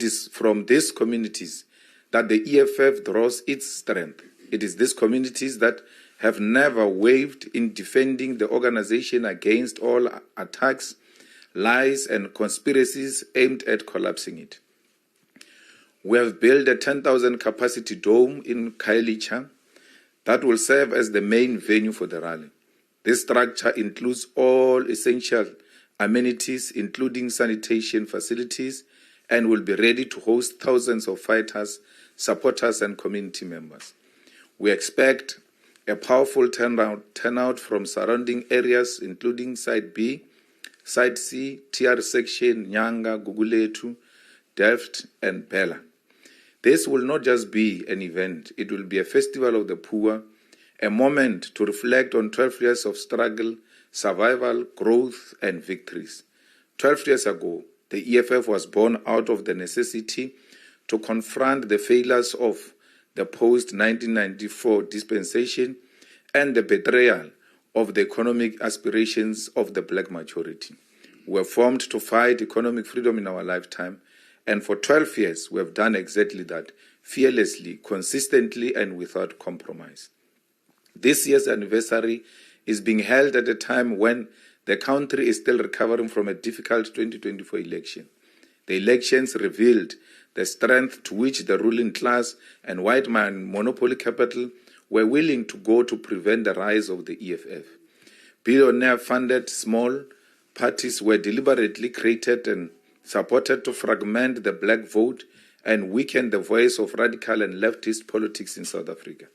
It is from these communities that the EFF draws its strength. It is these communities that have never wavered in defending the organization against all attacks, lies, and conspiracies aimed at collapsing it. We have built a 10,000 capacity dome in Khayelitsha that will serve as the main venue for the rally. This structure includes all essential amenities, including sanitation facilities, and will be ready to host thousands of fighters, supporters, and community members. We expect a powerful turnout from surrounding areas, including Site B, Site C, TR Section, Nyanga, Guguletu, Delft, and Bela. This will not just be an event, it will be a festival of the poor, a moment to reflect on 12 years of struggle, survival, growth, and victories. 12 years ago, the EFF was born out of the necessity to confront the failures of the post-1994 dispensation and the betrayal of the economic aspirations of the black majority. We were formed to fight economic freedom in our lifetime, and for 12 years we have done exactly that, fearlessly, consistently, and without compromise. This year's anniversary is being held at a time when the country is still recovering from a difficult 2024 election. The elections revealed the strength to which the ruling class and white man monopoly capital were willing to go to prevent the rise of the EFF. Billionaire-funded small parties were deliberately created and supported to fragment the black vote and weaken the voice of radical and leftist politics in South Africa.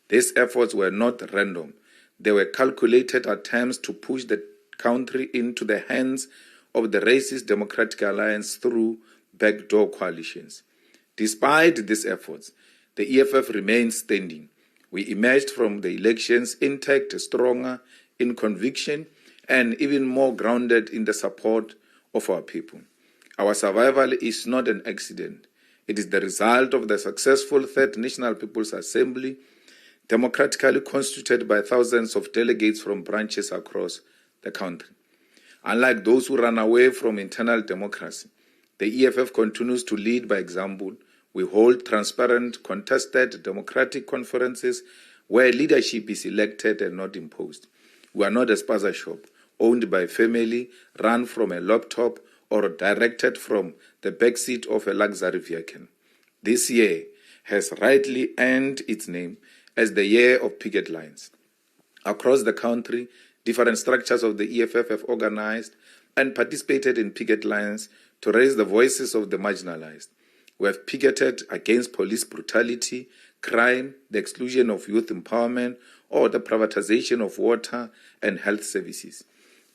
These efforts were not random. They were calculated attempts to push the country into the hands of the racist Democratic Alliance through backdoor coalitions. Despite these efforts, the EFF remains standing. We emerged from the elections intact, stronger in conviction, and even more grounded in the support of our people. Our survival is not an accident. It is the result of the successful Third National People's Assembly, democratically constituted by thousands of delegates from branches across the country. Unlike those who run away from internal democracy, the EFF continues to lead by example. We hold transparent, contested, democratic conferences where leadership is elected and not imposed. We are not a spaza shop, owned by a family, run from a laptop, or directed from the backseat of a luxury vehicle. This year has rightly earned its name as the year of picket lines. Across the country, different structures of the EFF have organized and participated in picket lines to raise the voices of the marginalized. We have picketed against police brutality, crime, the exclusion of youth empowerment, or the privatization of water and health services.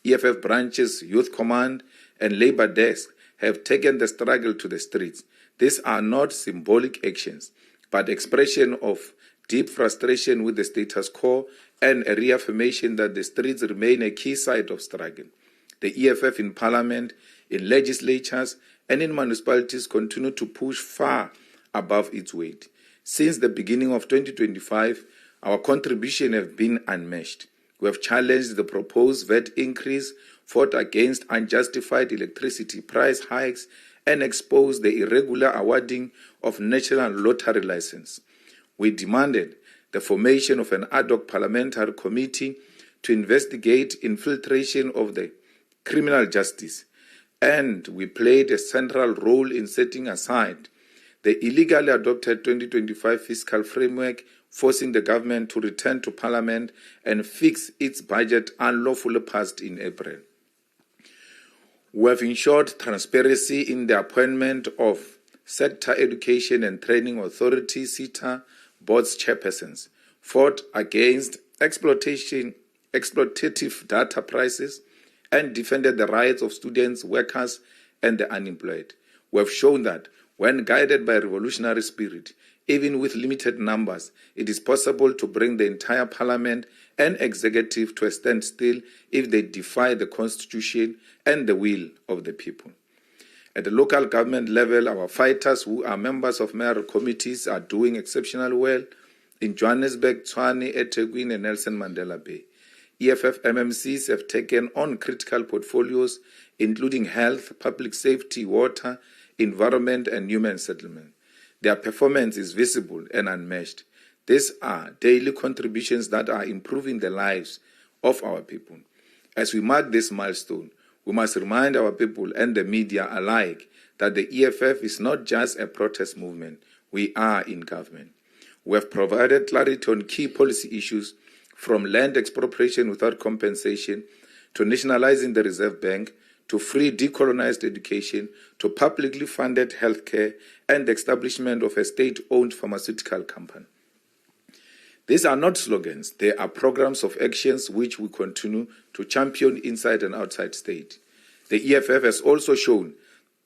EFF branches, Youth Command, and Labour Desk have taken the struggle to the streets. These are not symbolic actions, but expression of deep frustration with the status quo and a reaffirmation that the streets remain a key site of struggle. The EFF in Parliament, in legislatures, and in municipalities continue to push far above its weight. Since the beginning of 2025, our contribution has been unmatched. We have challenged the proposed VAT increase, fought against unjustified electricity price hikes, and exposed the irregular awarding of national lottery license. We demanded the formation of an ad hoc parliamentary committee to investigate infiltration of the criminal justice, and we played a central role in setting aside the illegally adopted 2025 fiscal framework, forcing the government to return to Parliament and fix its budget unlawfully passed in April. We have ensured transparency in the appointment of Sector Education and Training Authority, SETA, board's chairpersons, fought against exploitative data prices, and defended the rights of students, workers, and the unemployed. We have shown that when guided by revolutionary spirit, even with limited numbers, it is possible to bring the entire parliament and executive to a standstill if they defy the constitution and the will of the people. At the local government level, our fighters who are members of mayoral committees are doing exceptionally well in Johannesburg, Tshwane, eThekwini, and Nelson Mandela Bay. EFF MMCs have taken on critical portfolios, including health, public safety, water, environment, and human settlement. Their performance is visible and unmatched. These are daily contributions that are improving the lives of our people. As we mark this milestone, we must remind our people and the media alike that the EFF is not just a protest movement. We are in government. We have provided clarity on key policy issues, from land expropriation without compensation, to nationalizing the Reserve Bank, to free decolonized education, to publicly funded healthcare, and the establishment of a state-owned pharmaceutical company. These are not slogans. They are programs of actions which we continue to champion inside and outside state. The EFF has also shown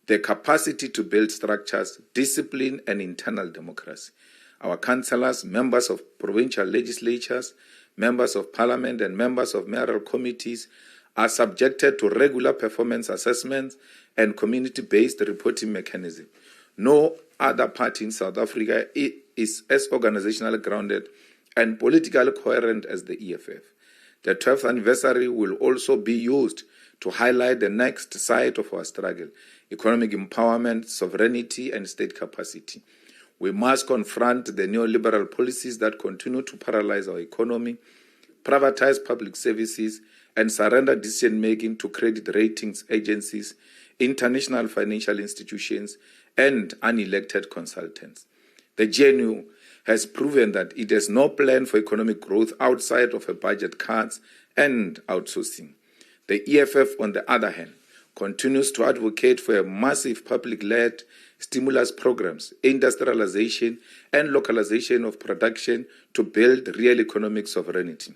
the capacity to build structures, discipline, and internal democracy. Our councillors, members of provincial legislatures, members of parliament, and members of mayoral committees are subjected to regular performance assessments and community-based reporting mechanism. No other party in South Africa is as organizationally grounded and politically coherent as the EFF. The 12th anniversary will also be used to highlight the next side of our struggle: economic empowerment, sovereignty, and state capacity. We must confront the neoliberal policies that continue to paralyze our economy, privatize public services, and surrender decision-making to credit ratings agencies, international financial institutions, and unelected consultants. The GNU has proven that it has no plan for economic growth outside of a budget cuts and outsourcing. The EFF, on the other hand, continues to advocate for a massive public-led stimulus programs, industrialization, and localization of production to build real economic sovereignty.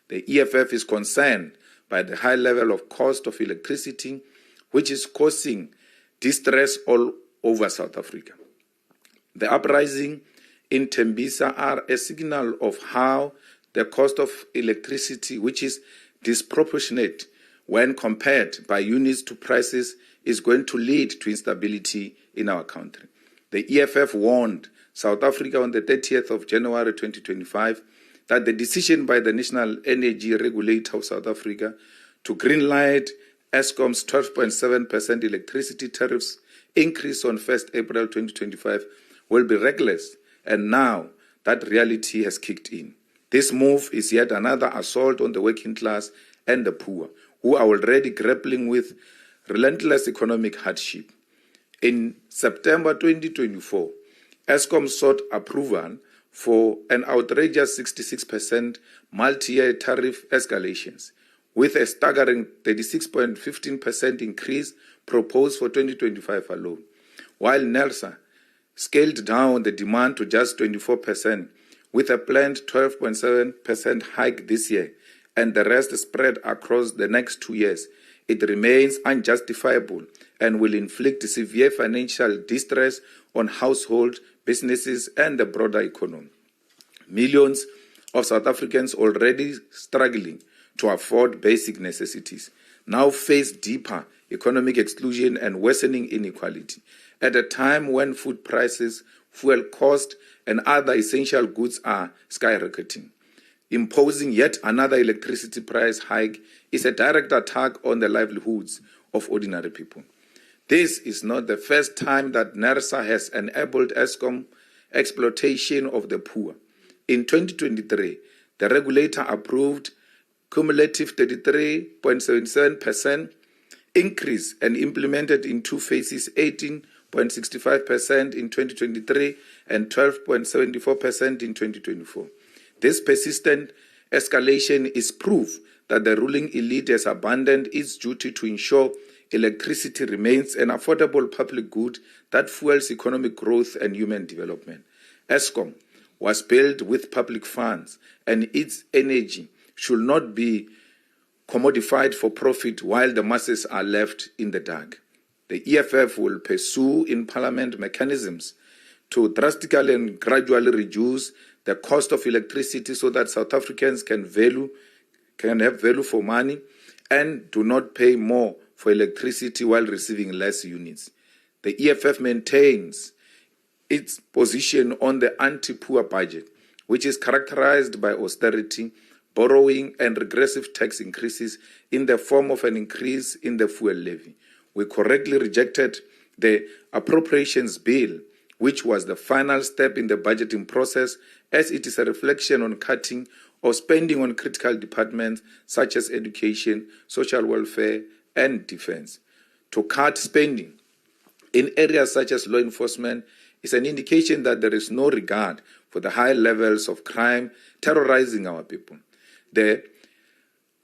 The EFF is concerned by the high level of cost of electricity, which is causing distress all over South Africa. The uprising in Tembisa are a signal of how the cost of electricity, which is disproportionate when compared by units to prices, is going to lead to instability in our country. The EFF warned South Africa on the 30th of January 2025 that the decision by the National Energy Regulator of South Africa to greenlight Eskom's 12.7% electricity tariffs increase on 1st April 2025 will be reckless, and now that reality has kicked in. This move is yet another assault on the working class and the poor, who are already grappling with relentless economic hardship. In September 2024, Eskom sought approval for an outrageous 66% multi-year tariff escalations, with a staggering 36.15% increase proposed for 2025 alone, while NERSA scaled down the demand to just 24%, with a planned 12.7% hike this year, and the rest spread across the next 2 years. It remains unjustifiable and will inflict severe financial distress on households, businesses, and the broader economy. Millions of South Africans already struggling to afford basic necessities now face deeper economic exclusion and worsening inequality at a time when food prices, fuel costs, and other essential goods are skyrocketing. Imposing yet another electricity price hike is a direct attack on the livelihoods of ordinary people. This is not the first time that NERSA has enabled Eskom exploitation of the poor. In 2023, the regulator approved cumulative 33.77% increase and implemented in two phases 18.65% in 2023 and 12.74% in 2024. This persistent escalation is proof that the ruling elite has abandoned its duty to ensure electricity remains an affordable public good that fuels economic growth and human development. Eskom was built with public funds, and its energy should not be commodified for profit while the masses are left in the dark. The EFF will pursue in Parliament mechanisms to drastically and gradually reduce the cost of electricity so that South Africans can have value for money and do not pay more for electricity while receiving less units. The EFF maintains its position on the anti-poor budget, which is characterized by austerity, borrowing, and regressive tax increases in the form of an increase in the fuel levy. We correctly rejected The appropriations bill, which was the final step in the budgeting process, as it is a reflection on cutting or spending on critical departments such as education, social welfare, and defense. To cut spending in areas such as law enforcement is an indication that there is no regard for the high levels of crime terrorizing our people. The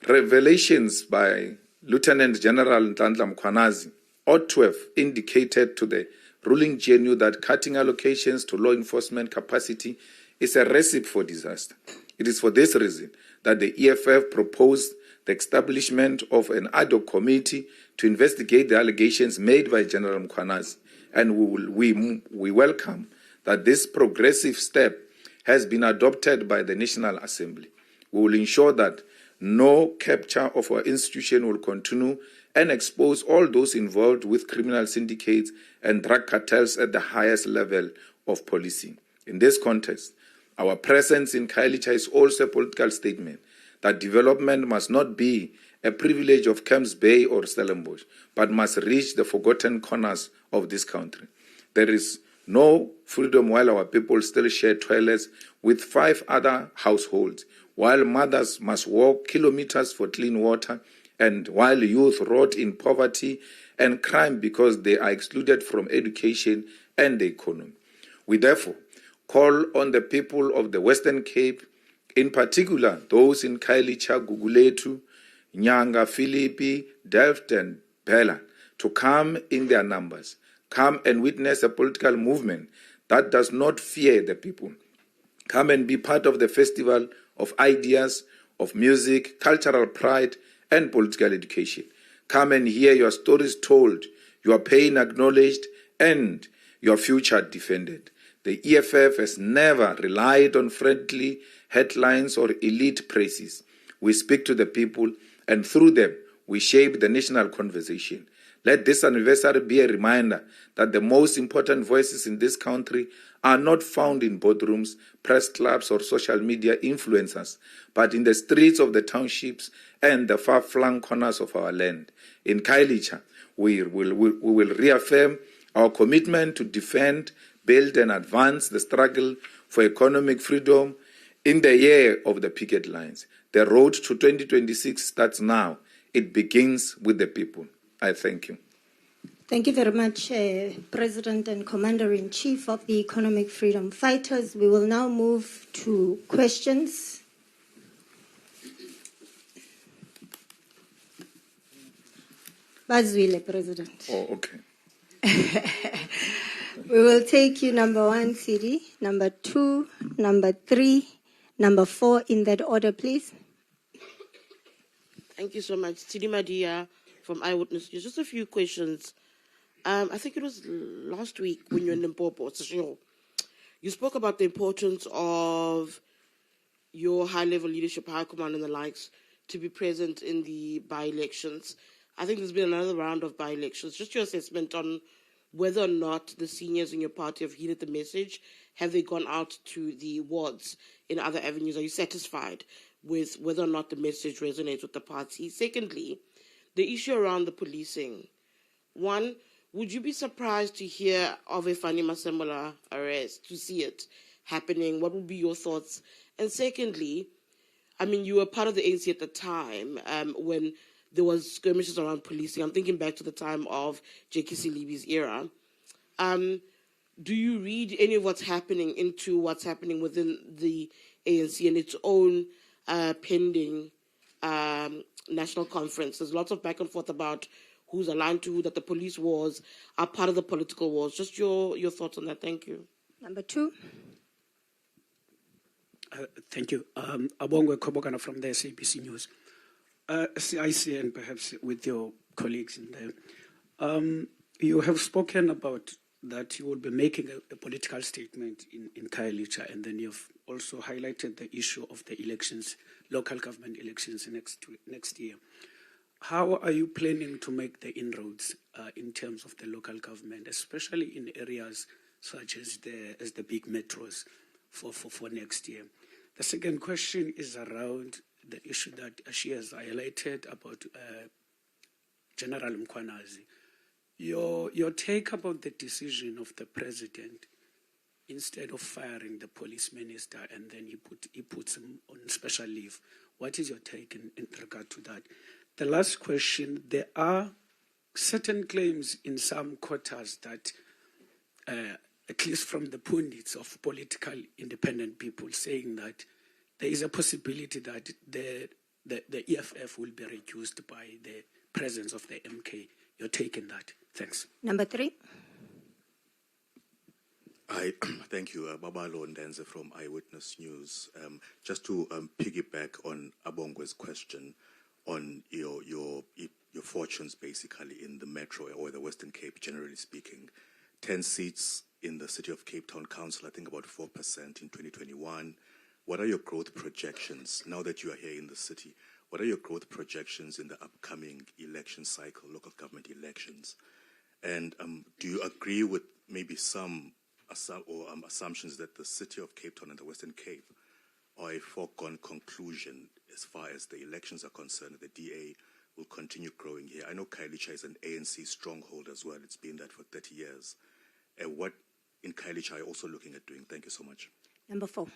revelations by Lieutenant General Ntantla Mkhwanazi ought to have indicated to the ruling GNU that cutting allocations to law enforcement capacity is a recipe for disaster. It is for this reason that the EFF proposed the establishment of an ad hoc committee to investigate the allegations made by General Mkhwanazi, and we welcome that this progressive step has been adopted by the National Assembly. We will ensure that no capture of our institution will continue and expose all those involved with criminal syndicates and drug cartels at the highest level of policing. In this context, our presence in Khayelitsha is also a political statement that development must not be a privilege of Camps Bay or Stellenbosch, but must reach the forgotten corners of this country. There is no freedom while our people still share toilets with 5 other households, while mothers must walk kilometers for clean water, and while youth rot in poverty and crime because they are excluded from education and the economy. We therefore call on the people of the Western Cape, in particular those in Khayelitsha, Guguletu, Nyanga, Philippi, Delft, and Bela, to come in their numbers. Come and witness a political movement that does not fear the people. Come and be part of the festival of ideas, of music, cultural pride, and political education. Come and hear your stories told, your pain acknowledged, and your future defended. The EFF has never relied on friendly headlines or elite praises. We speak to the people, and through them, we shape the national conversation. Let this anniversary be a reminder that the most important voices in this country are not found in boardrooms, press clubs, or social media influencers, but in the streets of the townships and the far-flung corners of our land. In Khayelitsha, we will reaffirm our commitment to defend, build, and advance the struggle for economic freedom in the year of the picket lines. The road to 2026 starts now. It begins with the people. I thank you. Thank you very much, President and Commander-in-Chief of the Economic Freedom Fighters. We will now move to questions. Bazwile, President. Oh, okay. We will take you number 1, CD, number 2, number 3, number 4, in that order, please. Thank you so much. Sidi Madia from Eyewitness News. Just a few questions. I think it was last week when you were in Limpopo, you spoke about the importance of your high-level leadership, high command and the likes, to be present in the by-elections. I think there's been another round of by-elections. Just your assessment on whether or not the seniors in your party have heeded the message. Have they gone out to the wards in other avenues? Are you satisfied with whether or not the message resonates with the party? Secondly, the issue around the policing. One, would you be surprised to hear of a Fanny Masemola arrest, to see it happening? What would be your thoughts? And secondly, I mean, you were part of the ANC at the time when there was skirmishes around policing. I'm thinking back to the time of J.K. Silibi's era. Do you read any of what's happening into what's happening within the ANC and its own pending national conference? There's lots of back and forth about who's aligned to who, that the police wars are part of the political wars. Just your thoughts on that. Thank you. Number 2. Thank you. Abongwe Kobokana from the SABC News. CIC and perhaps with your colleagues in there. You have spoken about that you will be making a political statement in Khayelitsha, and then you've also highlighted the issue of the elections, local government elections next year. How are you planning to make the inroads in terms of the local government, especially in areas such as the big metros for next year? The second question is around the issue that she has highlighted about General Mkhwanazi. Your take about the decision of the president, instead of firing the police minister and then he puts him on special leave. What is your take in regard to that? The last question, there are certain claims in some quarters that, at least from the pundits of political independent people, saying that there is a possibility that the EFF will be reduced by the presence of the MK. Your take in that? Thanks. Number 3. Thank you, Babalo Ndenze from Eyewitness News. Just to piggyback on Abongwe's question on your fortunes basically in the Metro or the Western Cape, generally speaking. 10 seats in the City of Cape Town Council, I think about 4% in 2021. What are your growth projections now that you are here in the city? What are your growth projections in the upcoming election cycle, local government elections? And do you agree with maybe some assumptions that the City of Cape Town and the Western Cape are a foregone conclusion as far as the elections are concerned? The DA will continue growing here. I know Khayelitsha is an ANC stronghold as well. It's been that for 30 years. What in Khayelitsha are you also looking at doing? Thank you so much. Number 4.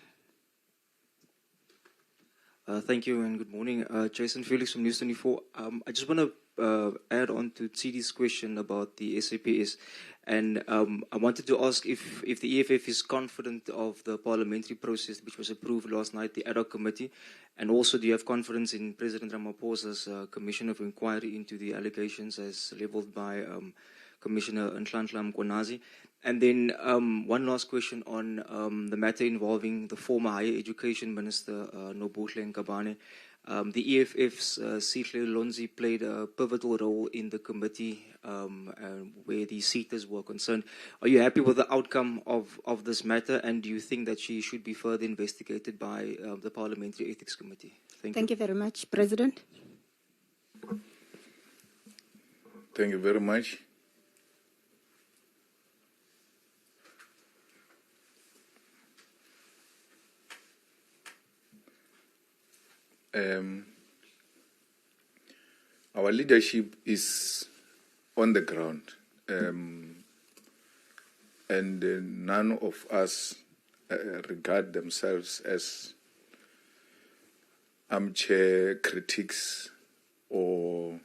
Thank you and good morning. Jason Felix from News 24. I just want to add on to Tsidi's question about the SAPS. And I wanted to ask if the EFF is confident of the parliamentary process which was approved last night, the ad hoc committee, and also do you have confidence in President Ramaphosa's commission of inquiry into the allegations as levelled by Commissioner Nhlanhla Mkhwanazi? And then one last question on the matter involving the former Higher Education Minister, Nobuhle Nkabane. The EFF's Sihle Lonzi played a pivotal role in the committee where the seaters were concerned. Are you happy with the outcome of this matter, and do you think that she should be further investigated by the Parliamentary Ethics Committee? Thank you very much. President? Thank you very much. Our leadership is on the ground, and none of us regard themselves as armchair critics or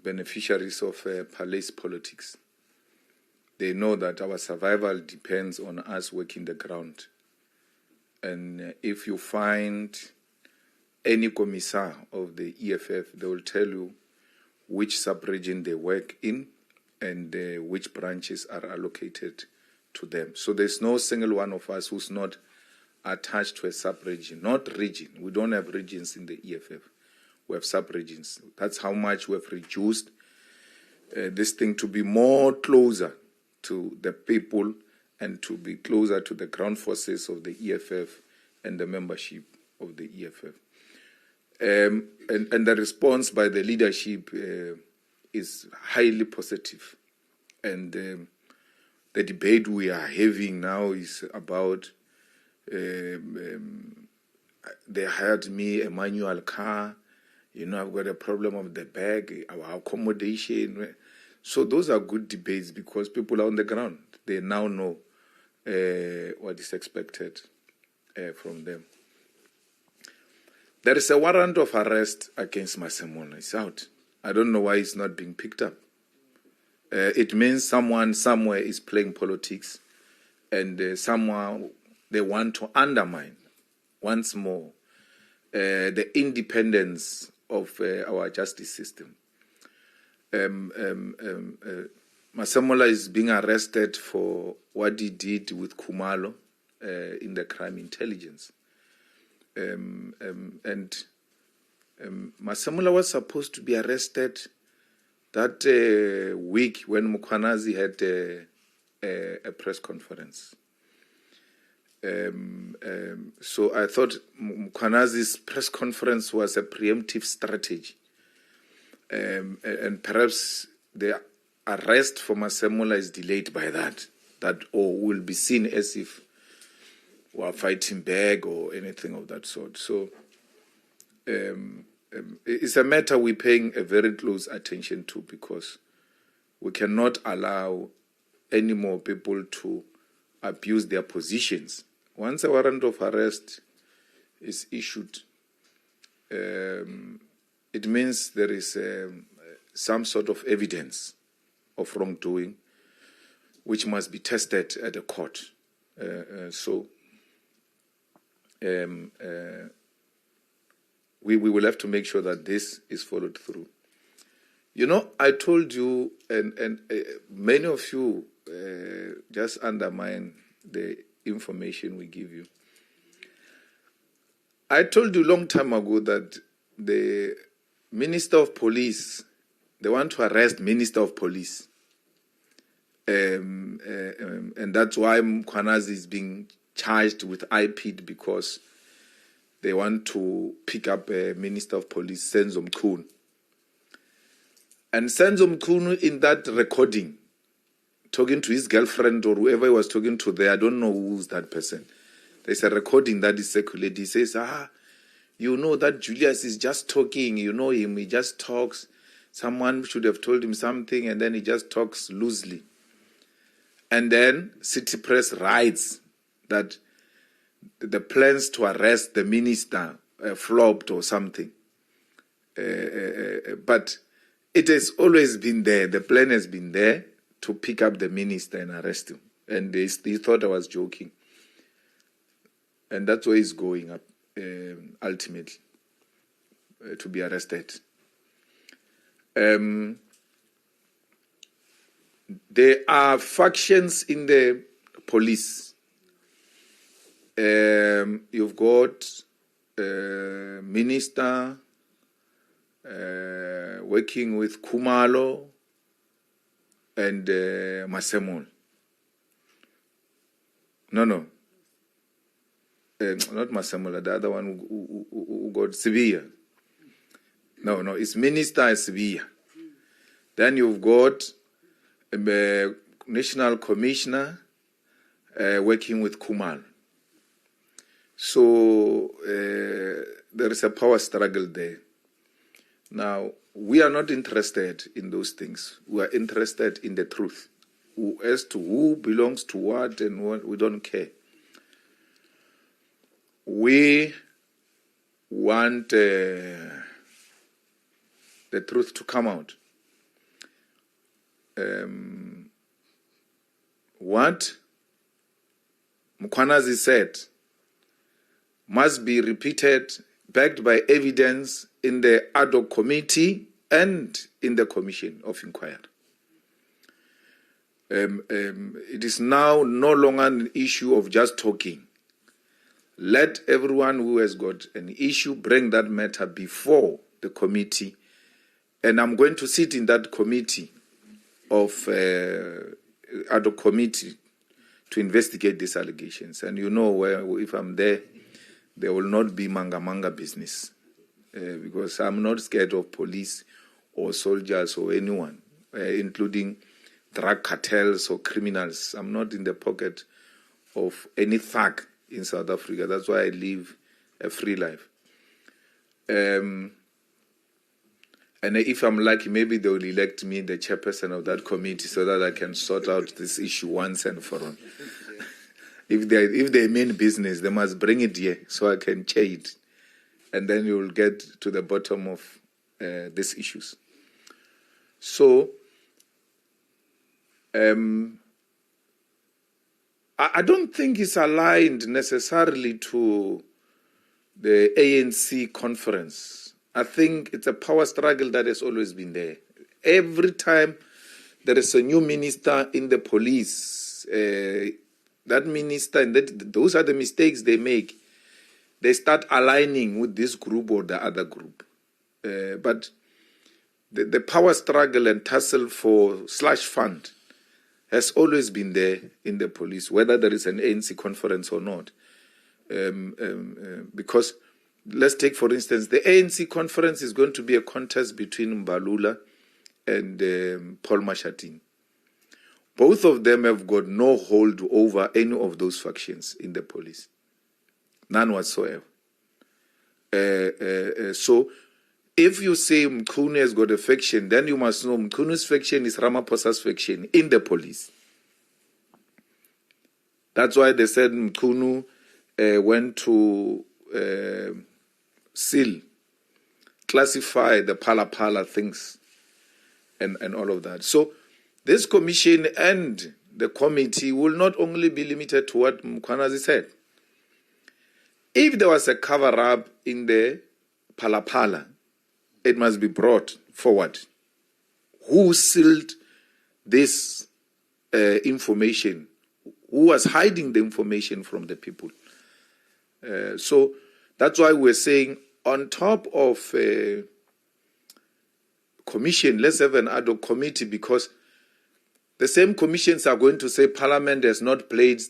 beneficiaries of palace politics. They know that our survival depends on us working the ground. And if you find any commissar of the EFF, they will tell you which sub-region they work in and which branches are allocated to them. So there's no single one of us who's not attached to a sub-region, not region. We don't have regions in the EFF. We have sub-regions. That's how much we have reduced this thing to be more closer to the people and to be closer to the ground forces of the EFF and the membership of the EFF. And the response by the leadership is highly positive. And the debate we are having now is about they hired me a manual car, I've got a problem of the bag, our accommodation. So those are good debates because people are on the ground. They now know what is expected from them. There is a warrant of arrest against Masemola. It's out. I don't know why it's not being picked up. It means someone somewhere is playing politics and someone they want to undermine once more the independence of our justice system. Masemola is being arrested for what he did with Khumalo in the crime intelligence. And Masemola was supposed to be arrested that week when Mkhwanazi had a press conference. So I thought Mkhwanazi's press conference was a preemptive strategy. And perhaps the arrest for Masemola is delayed by that or will be seen as if we are fighting back or anything of that sort. So it's a matter we're paying a very close attention to, because we cannot allow any more people to abuse their positions. Once a warrant of arrest is issued, it means there is some sort of evidence of wrongdoing which must be tested at a court. We will have to make sure that this is followed through. You know, I told you, and many of you just undermine the information we give you. I told you a long time ago that the Minister of Police, they want to arrest Minister of Police. And that's why Mkhwanazi is being charged with IPID, because they want to pick up a Minister of Police, Senzo Mkhunu. And Senzo Mkhunu, in that recording, talking to his girlfriend or whoever he was talking to there, I don't know who's that person. There's a recording that is circulated. He says, you know that Julius is just talking. You know him, he just talks. Someone should have told him something, and then he just talks loosely. And then City Press writes that the plans to arrest the minister flopped or something. But it has always been there. The plan has been there to pick up the minister and arrest him. And they thought I was joking. And that's where he's going up, ultimately, to be arrested. There are factions in the police. You've got minister working with Khumalo and Masemol. No. Not Masemol, the other one who got Sibiya. No, it's Minister Sibiya. Then you've got a National Commissioner working with Khumalo. So there is a power struggle there. Now, we are not interested in those things. We are interested in the truth. As to who belongs to what and what, we don't care. We want the truth to come out. What Mkhwanazi said must be repeated, backed by evidence in the ad hoc committee and in the commission of inquiry. It is now no longer an issue of just talking. Let everyone who has got an issue bring that matter before the committee, and I'm going to sit in that committee of ad hoc committee to investigate these allegations. And you know, if I'm there will not be manga business, because I'm not scared of police or soldiers or anyone, including drug cartels or criminals. I'm not in the pocket of any thug in South Africa. That's why I live a free life. And if I'm lucky, maybe they will elect me the chairperson of that committee so that I can sort out this issue once and for all. If they mean business, they must bring it here so I can chair it. And then you will get to the bottom of these issues. So, I don't think it's aligned necessarily to the ANC conference. I think it's a power struggle that has always been there. Every time there is a new minister in the police, that minister, and those are the mistakes they make. They start aligning with this group or the other group. But the power struggle and tussle for slush fund has always been there in the police, whether there is an ANC conference or not. Because, let's take, for instance, the ANC conference is going to be a contest between Mbalula and Paul Mashatini. Both of them have got no hold over any of those factions in the police. None whatsoever. So if you say Mkhunu has got a faction, then you must know Mkhunu's faction is Ramaphosa's faction in the police. That's why they said Mkhunu went to classify the Pala things and all of that. So this commission and the committee will not only be limited to what Mkhwanazi said. If there was a cover-up in the Pala, it must be brought forward. Who sealed this information? Who was hiding the information from the people? So that's why we're saying on top of commission, let's have an ad hoc committee, because the same commissions are going to say Parliament has not played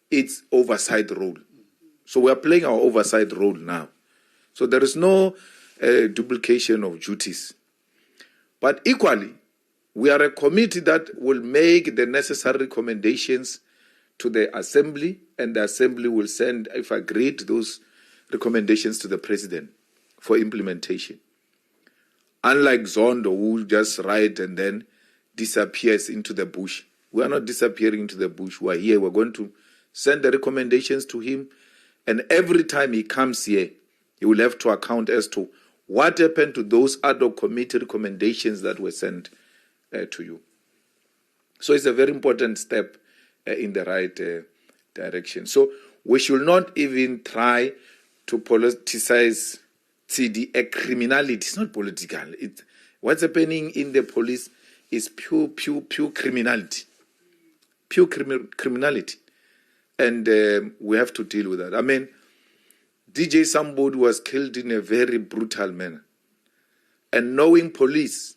its oversight role. So we are playing our oversight role now. So there is no duplication of duties. But equally, we are a committee that will make the necessary recommendations to the Assembly, and the Assembly will send, if agreed, those recommendations to the President for implementation. Unlike Zondo, who just write and then disappears into the bush. We are not disappearing into the bush. We are here. We're going to send the recommendations to him, and every time he comes here, he will have to account as to what happened to those ad hoc committee recommendations that were sent to you. So it's a very important step in the right direction. So we should not even try to politicize CD, a criminality. It's not political. What's happening in the police is pure criminality. Pure criminality. And we have to deal with that. I mean, DJ Sambodi was killed in a very brutal manner. And knowing police,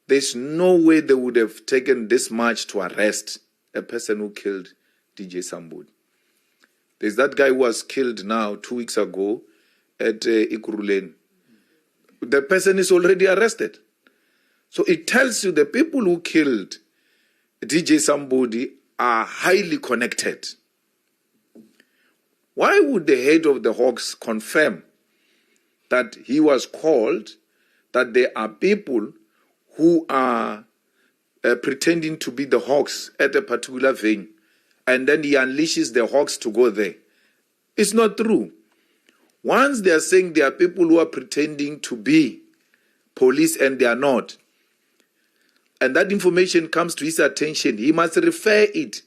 there's no way they would have taken this much to arrest a person who killed DJ Sambodi. There's that guy who was killed now 2 weeks ago at Ikuruleni. The person is already arrested. So it tells you the people who killed DJ Sambodi are highly connected. Why would the head of the Hawks confirm that he was called, that there are people who are pretending to be the Hawks at a particular venue, and then he unleashes the Hawks to go there? It's not true. Once they are saying there are people who are pretending to be police and they are not, and that information comes to his attention, he must refer it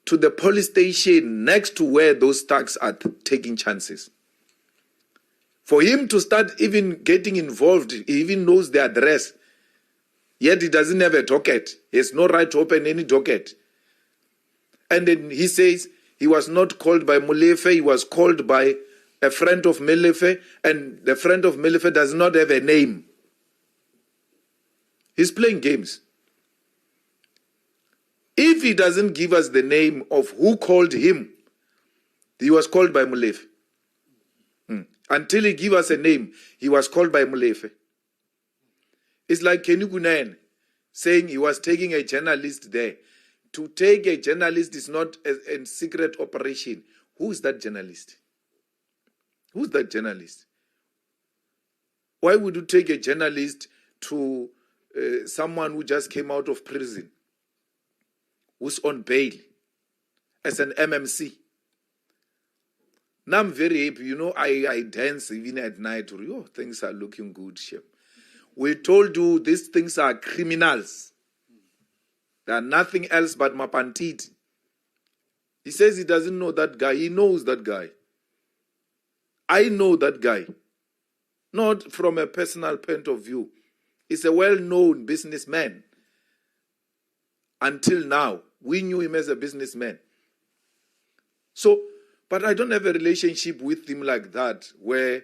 to the police station next to where those thugs are taking chances. For him to start even getting involved, he even knows the address, yet he doesn't have a docket. He has no right to open any docket. And then he says he was not called by Molefe, he was called by a friend of Molefe, and the friend of Molefe does not have a name. He's playing games. If he doesn't give us the name of who called him, he was called by Molefe. Until he give us a name, he was called by Molefe. It's like Kenny Gunayan saying he was taking a journalist there. To take a journalist is not a secret operation. Who is that journalist? Who's that journalist? Why would you take a journalist to someone who just came out of prison, who's on bail, as an MMC? Now I'm very happy. You know, I dance even at night. Oh, things are looking good, Chef. We told you these things are criminals. They are nothing else but Mapantiti. He says he doesn't know that guy. He knows that guy. I know that guy. Not from a personal point of view. He's a well-known businessman. Until now, we knew him as a businessman. So, but I don't have a relationship with him like that, where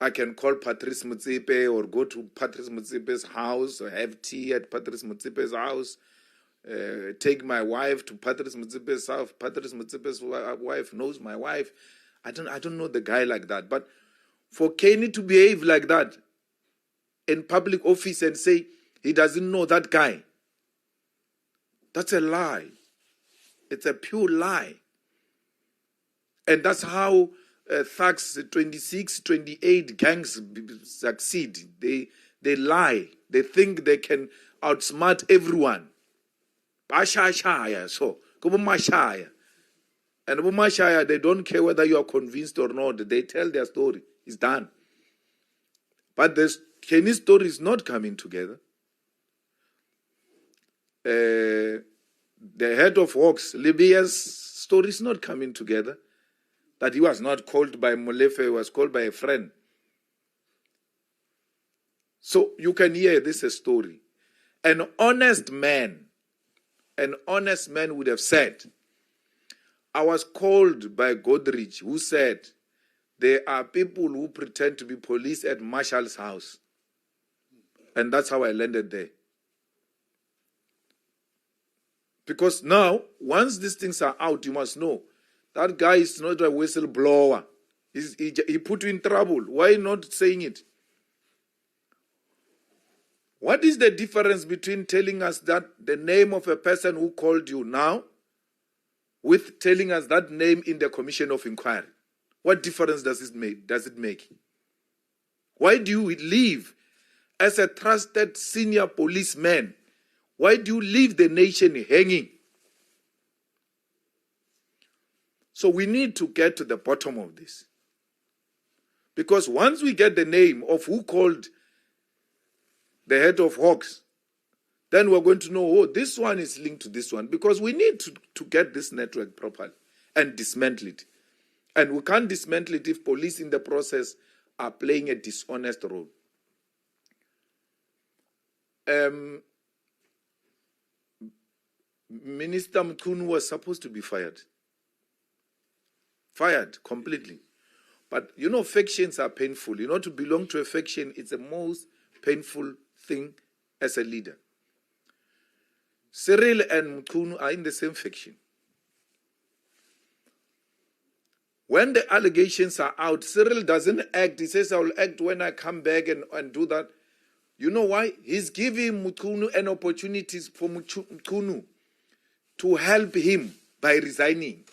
I can call Patrice Motsepe or go to Patrice Motsepe's house or have tea at Patrice Motsepe's house, take my wife to Patrice Motsepe's house. Patrice Motsepe's wife knows my wife. I don't know the guy like that. But for Kenny to behave like that in public office and say he doesn't know that guy, that's a lie. It's a pure lie. And that's how thugs, 26, 28 gangs succeed. They lie. They think they can outsmart everyone. Bashashaya, so Mashaya. And Mashaya, they don't care whether you are convinced or not. They tell their story. It's done. But the Kenny's story is not coming together. The head of Hawks, Libya's story is not coming together. That he was not called by Molefe, he was called by a friend. So you can hear this story. An honest man would have said, I was called by Godrich, who said, there are people who pretend to be police at Marshall's house. And that's how I landed there. Because now, once these things are out, you must know, that guy is not a whistleblower. He put you in trouble. Why not saying it? What is the difference between telling us that the name of a person who called you now with telling us that name in the commission of inquiry? What difference does it make? Why do you leave as a trusted senior policeman? Why do you leave the nation hanging? So we need to get to the bottom of this. Because once we get the name of who called the head of Hawks, then we're going to know, oh, this one is linked to this one. Because we need to get this network properly and dismantle it. And we can't dismantle it if police in the process are playing a dishonest role. Minister Mkhunu was supposed to be fired. Fired completely. But you know, factions are painful. You know, to belong to a faction is the most painful thing as a leader. Cyril and Mkhunu are in the same faction. When the allegations are out, Cyril doesn't act. He says, I will act when I come back and do that. You know why? He's giving Mkhunu an opportunity for Mkhunu to help him by resigning.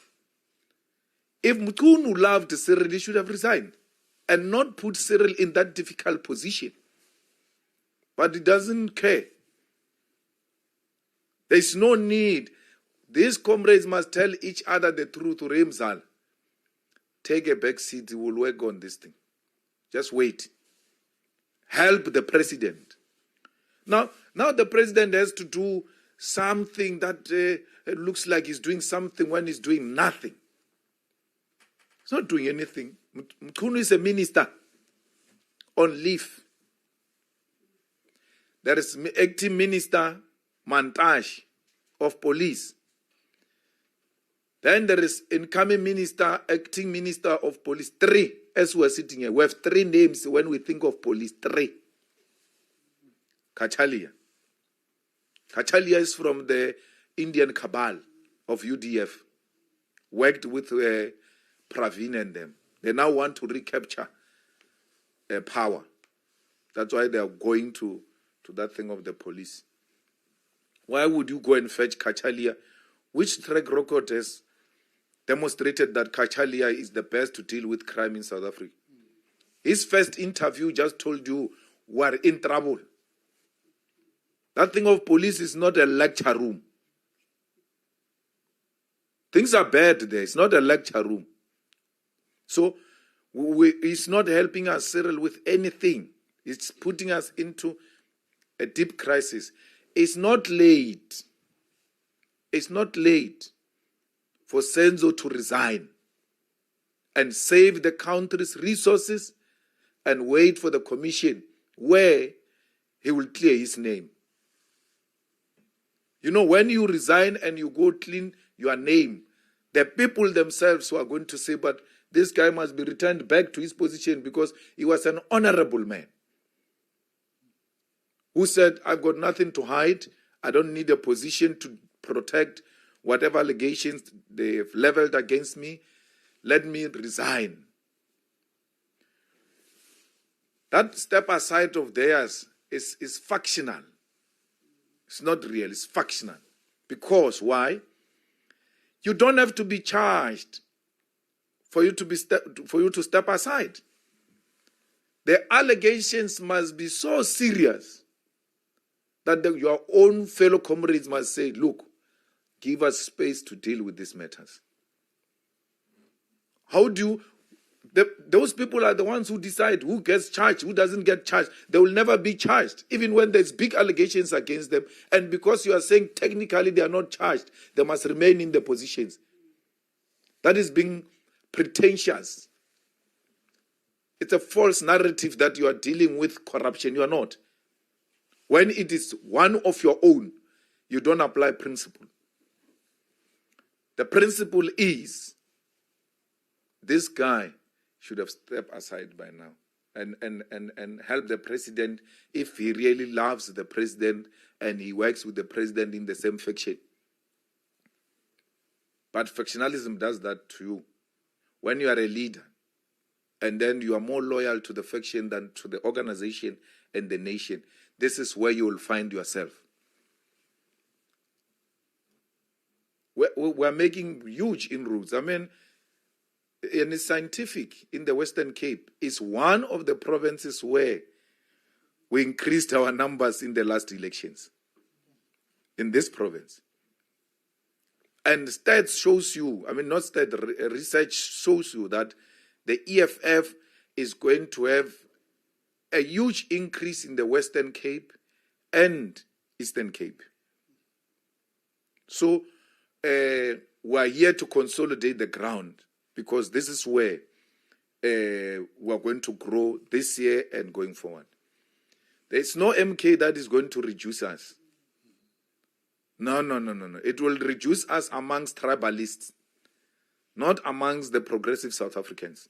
If Mkhunu loved Cyril, he should have resigned and not put Cyril in that difficult position. But he doesn't care. There's no need. These comrades must tell each other the truth. Remzal, take a back seat. We'll work on this thing. Just wait. Help the president. Now the president has to do something that looks like he's doing something when he's doing nothing. He's not doing anything. Mkhunu is a minister on leave. There is acting minister Mantash of police. Then there is incoming minister, acting minister of police. 3, as we are sitting here. We have 3 names when we think of police. 3. Kachalia. Kachalia is from the Indian cabal of UDF. Worked with Praveen and them. They now want to recapture power. That's why they are going to that thing of the police. Why would you go and fetch Kachalia? Which track record has demonstrated that Kachalia is the best to deal with crime in South Africa? His first interview just told you we're in trouble. That thing of police is not a lecture room. Things are bad there. It's not a lecture room. So it's not helping us, Cyril, with anything. It's putting us into a deep crisis. It's not late. It's not late for Senzo to resign and save the country's resources and wait for the commission where he will clear his name. You know, when you resign and you go clean your name, the people themselves who are going to say, but this guy must be returned back to his position because he was an honorable man who said, I've got nothing to hide. I don't need a position to protect whatever allegations they've leveled against me. Let me resign. That step aside of theirs is factional. It's not real, it's factional. Because why? You don't have to be charged for you to step aside. The allegations must be so serious that your own fellow comrades must say, look, give us space to deal with these matters. How do you... those people are the ones who decide who gets charged, who doesn't get charged. They will never be charged, even when there's big allegations against them. And because you are saying technically they are not charged, they must remain in their positions. That is being pretentious. It's a false narrative that you are dealing with corruption. You are not. When it is one of your own, you don't apply principle. The principle is this guy should have stepped aside by now and help the president if he really loves the president and he works with the president in the same faction. But factionalism does that to you. When you are a leader, and then you are more loyal to the faction than to the organization and the nation, this is where you will find yourself. We're making huge inroads. I mean, and it's scientific. In the Western Cape, it's one of the provinces where we increased our numbers in the last elections. In this province. And stats shows you, I mean, not stats, research shows you that the EFF is going to have a huge increase in the Western Cape and Eastern Cape. So we're here to consolidate the ground because this is where we're going to grow this year and going forward. There's no MK that is going to reduce us. No. It will reduce us amongst tribalists, not amongst the progressive South Africans.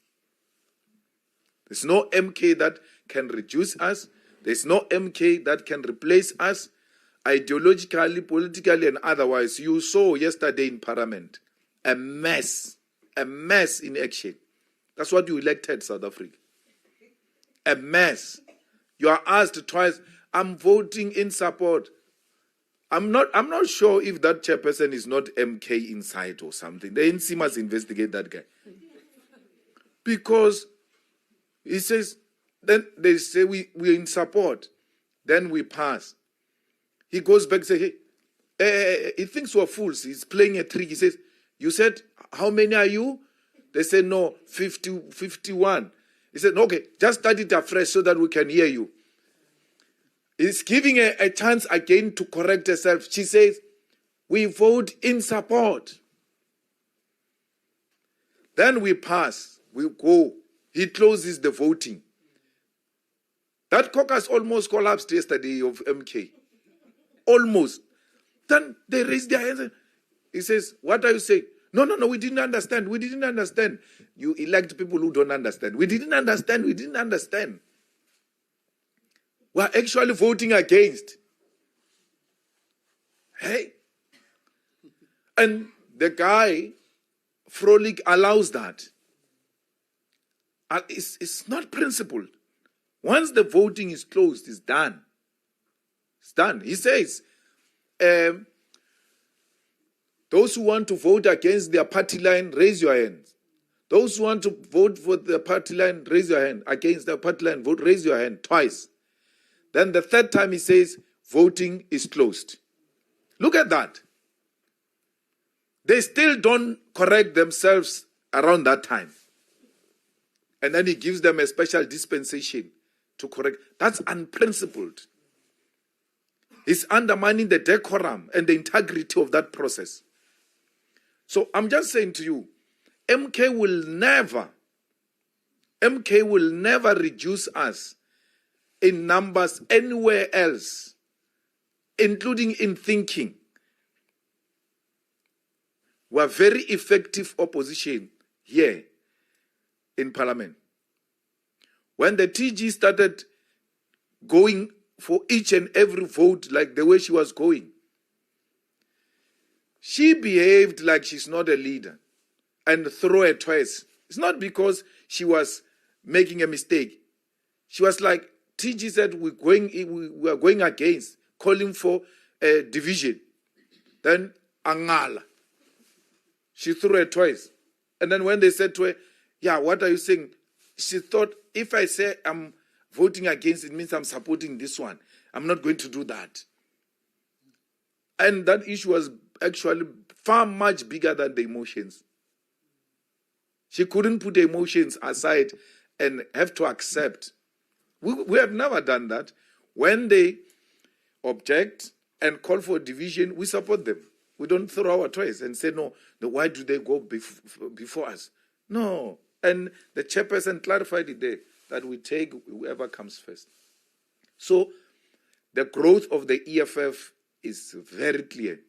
There's no MK that can reduce us. There's no MK that can replace us ideologically, politically, and otherwise. You saw yesterday in Parliament a mess in action. That's what you elected South Africa. A mess. You are asked twice, I'm voting in support. I'm not sure if that chairperson is not MK inside or something. The ANC must investigate that guy. Because he says, then they say we're in support. Then we pass. He goes back and says, hey, he thinks we're fools. He's playing a trick. He says, you said, how many are you? They said, no, 51. He said, okay, just start it afresh so that we can hear you. He's giving a chance again to correct herself. She says, we vote in support. Then we pass. We go. He closes the voting. That caucus almost collapsed yesterday of MK. Almost. Then they raised their hands. He says, what are you saying? No, we didn't understand. We didn't understand. You elect people who don't understand. We didn't understand. We're actually voting against. Hey. And the guy, Frolic, allows that. It's not principled. Once the voting is closed, it's done. It's done. He says, those who want to vote against their party line, raise your hands. Those who want to vote for the party line, raise your hand. Against the party line, vote, raise your hand twice. Then the third time he says, voting is closed. Look at that. They still don't correct themselves around that time. And then he gives them a special dispensation to correct. That's unprincipled. He's undermining the decorum and the integrity of that process. So I'm just saying to you, MK will never reduce us in numbers anywhere else, including in thinking. We're very effective opposition here in Parliament. When the TG started going for each and every vote like the way she was going, she behaved like she's not a leader and threw her twice. It's not because she was making a mistake. She was like, TG said we are going against, calling for a division. Then Angala. She threw her twice. And then when they said to her, Yeah, what are you saying? She thought, if I say I'm voting against, it means I'm supporting this one. I'm not going to do that. And that issue was actually far much bigger than the emotions. She couldn't put the emotions aside and have to accept. We have never done that. When they object and call for division, we support them. We don't throw our toys and say, no, why do they go before us? No. And the chairperson clarified it there, that we take whoever comes first. So the growth of the EFF is very clear.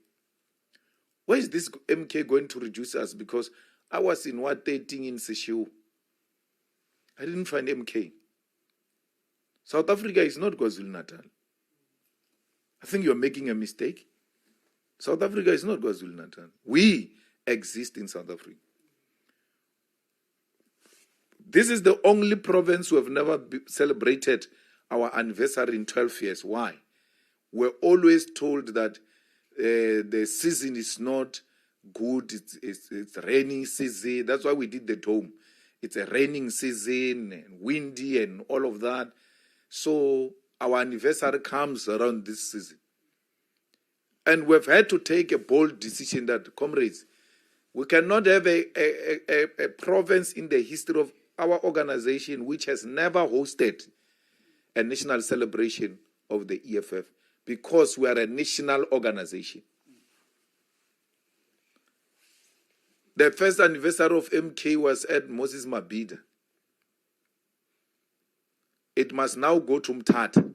Where is this MK going to reduce us? Because I was in what 13 in Seshiu. I didn't find MK. South Africa is not KwaZulu-Natal. I think you're making a mistake. South Africa is not KwaZulu-Natal. We exist in South Africa. This is the only province who have never celebrated our anniversary in 12 years. Why? We're always told that the season is not good. It's raining season. That's why we did the dome. It's a raining season and windy and all of that. So our anniversary comes around this season. And we've had to take a bold decision that, comrades, we cannot have a province in the history of our organization which has never hosted a national celebration of the EFF, because we are a national organization. The first anniversary of MK was at Moses Mabhida. It must now go to Mthatha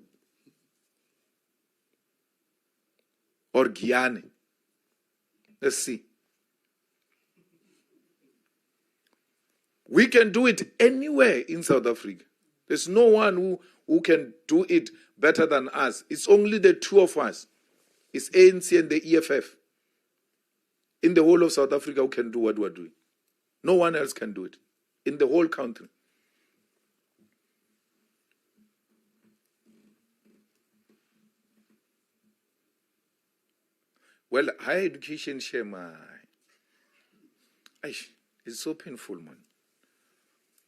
or Guyane. Let's see. We can do it anywhere in South Africa. There's no one who can do it better than us. It's only the two of us. It's ANC and the EFF in the whole of South Africa who can do what we're doing. No one else can do it in the whole country. Well, higher education, Shema, it's so painful, man.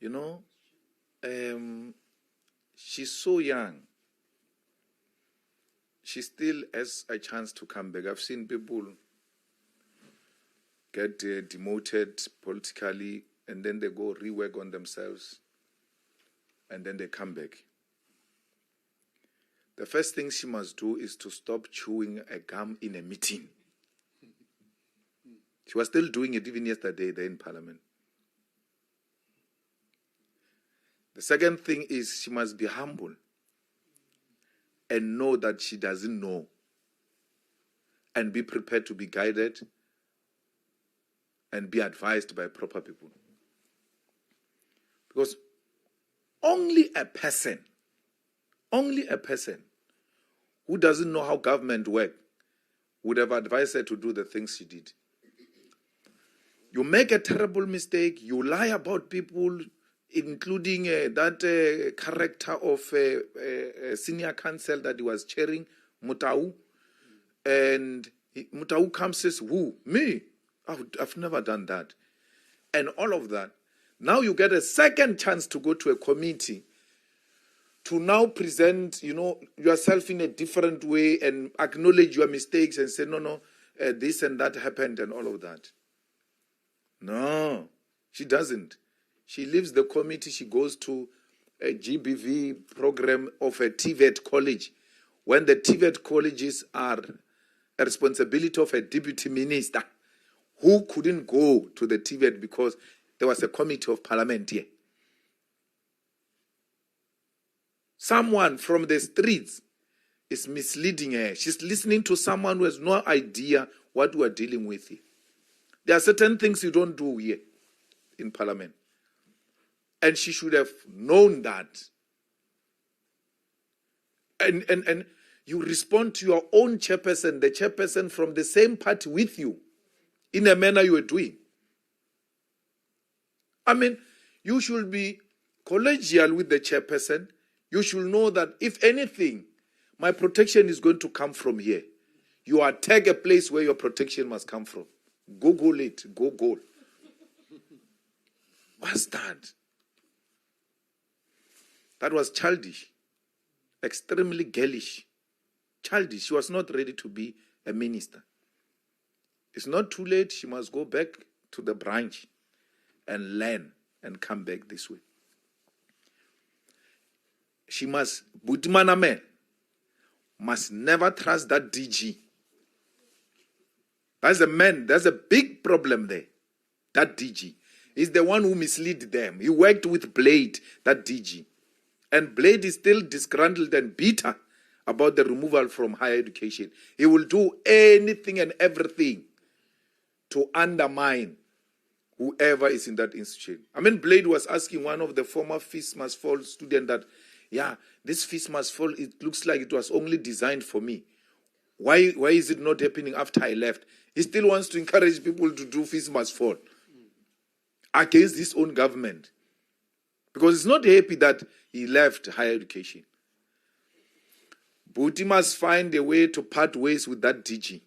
You know, she's so young. She still has a chance to come back. I've seen people get demoted politically, and then they go rework on themselves, and then they come back. The first thing she must do is to stop chewing a gum in a meeting. She was still doing it even yesterday there in Parliament. The second thing is she must be humble and know that she doesn't know, and be prepared to be guided and be advised by proper people. Because only a person who doesn't know how government works would have advised her to do the things she did. You make a terrible mistake, you lie about people, including that character of senior council that he was chairing, Mutau. And Mutau comes and says, who? Me? I've never done that. And all of that. Now you get a second chance to go to a committee to now present, yourself in a different way and acknowledge your mistakes and say, no, this and that happened and all of that. No, she doesn't. She leaves the committee, she goes to a GBV program of a TVET college, when the TVET colleges are a responsibility of a deputy minister who couldn't go to the TVET because there was a committee of parliament here. Someone from the streets is misleading her. She's listening to someone who has no idea what we are dealing with here. There are certain things you don't do here in Parliament. And she should have known that. And you respond to your own chairperson, the chairperson from the same party with you, in a manner you are doing. I mean, you should be collegial with the chairperson. You should know that if anything, my protection is going to come from here. You attack a place where your protection must come from. Google it. Google. What's that? That was childish, extremely girlish, childish. She was not ready to be a minister. It's not too late. She must go back to the branch and learn and come back this way. She must, Butimana man, must never trust that DG. That's a man, there's a big problem there. That DG is the one who misled them. He worked with Blade, that DG. And Blade is still disgruntled and bitter about the removal from higher education. He will do anything and everything to undermine whoever is in that institution. I mean, Blade was asking one of the former Fees Must Fall students that, yeah, this Fees Must Fall, it looks like it was only designed for me. Why is it not happening after I left? He still wants to encourage people to do Fees Must Fall against his own government. Because he's not happy that he left higher education. But he must find a way to part ways with that DG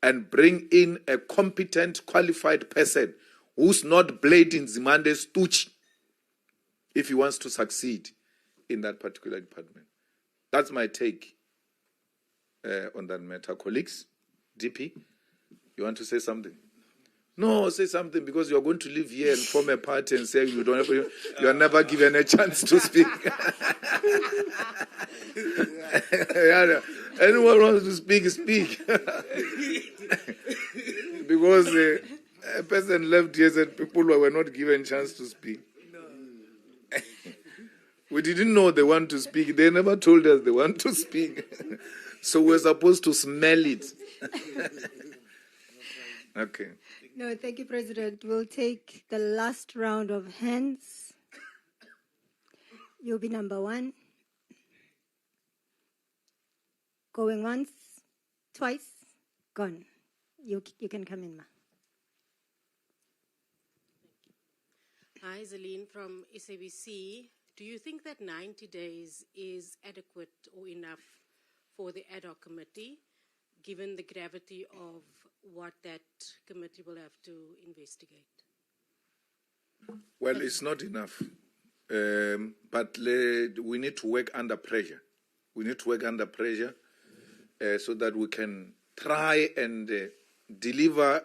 and bring in a competent, qualified person who's not blading Zimande's tuch if he wants to succeed in that particular department. That's my take on that matter. Colleagues, DP, you want to say something? No, say something, because you're going to live here and form a party and say you are never given a chance to speak. Anyone wants to speak, speak. Because a person left here said people were not given a chance to speak. We didn't know they want to speak. They never told us they want to speak. So we're supposed to smell it. Okay. No, thank you, President. We'll take the last round of hands. You'll be number one. Going once, twice, gone. You can come in, ma. Hi, Zelene from SABC. Do you think that 90 days is adequate or enough for the ad hoc committee, given the gravity of what that committee will have to investigate? Well, it's not enough. But we need to work under pressure. We need to work under pressure so that we can try and deliver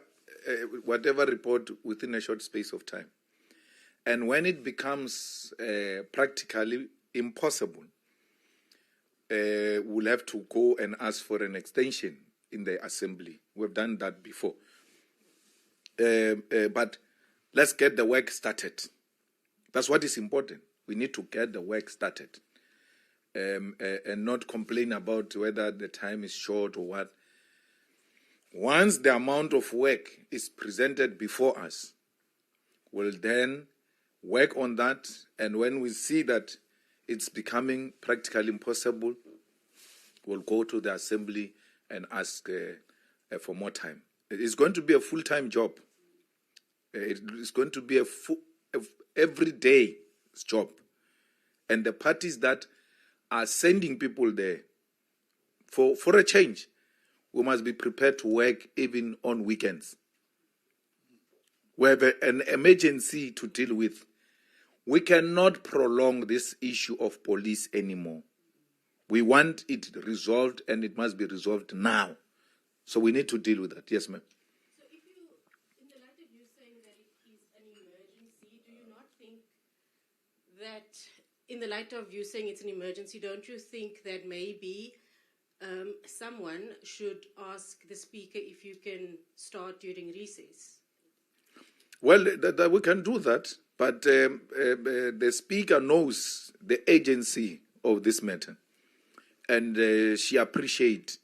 whatever report within a short space of time. And when it becomes practically impossible, we'll have to go and ask for an extension in the assembly. We've done that before. But let's get the work started. That's what is important. We need to get the work started and not complain about whether the time is short or what. Once the amount of work is presented before us, we'll then work on that, and when we see that it's becoming practically impossible, we'll go to the assembly and ask for more time. It's going to be a full-time job. It's going to be a everyday job. And the parties that are sending people there, for a change, we must be prepared to work even on weekends. We have an emergency to deal with. We cannot prolong this issue of police anymore. We want it resolved, and it must be resolved now. So we need to deal with that. Yes, ma'am. So if you, in the light of you saying that it is an emergency, do you not think that, in the light of you saying it's an emergency, don't you think that maybe someone should ask the Speaker if you can start during recess? Well, we can do that, but the Speaker knows the agency of this matter, and she appreciates